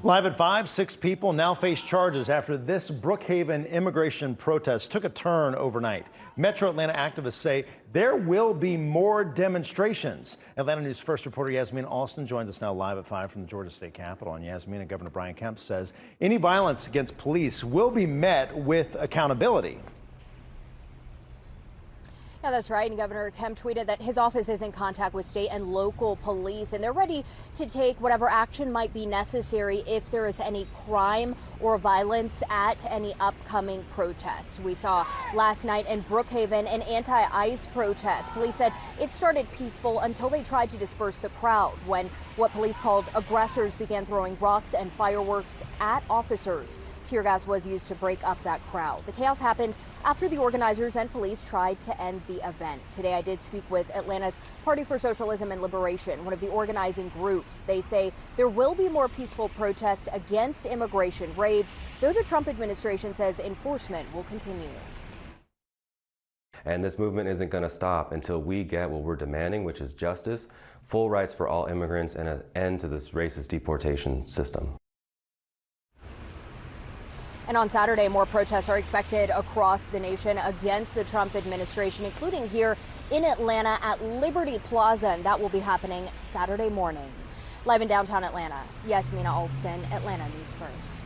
Live at 5, 6 people now face charges after this Brookhaven immigration protest took a turn overnight. Metro Atlanta activists say there will be more demonstrations. Atlanta News First reporter Yasmin Alston joins us now live at 5 from the Georgia State Capitol. And Yasmin, and Governor Brian Kemp says any violence against police will be met with accountability. Yeah, that's right. And Governor Kemp tweeted that his office is in contact with state and local police, and they're ready to take whatever action might be necessary if there is any crime or violence at any upcoming protests. We saw last night in Brookhaven an anti-ICE protest. Police said it started peaceful until they tried to disperse the crowd when what police called aggressors began throwing rocks and fireworks at officers. Tear gas was used to break up that crowd. The chaos happened after the organizers and police tried to end the event. Today I did speak with Atlanta's Party for Socialism and Liberation, one of the organizing groups. They say there will be more peaceful protests against immigration raids, though the Trump administration says enforcement will continue. And this movement isn't going to stop until we get what we're demanding, which is justice, full rights for all immigrants, and an end to this racist deportation system. And on Saturday, more protests are expected across the nation against the Trump administration, including here in Atlanta at Liberty Plaza, and that will be happening Saturday morning. Live in downtown Atlanta, Yasmin Alston, Atlanta News First.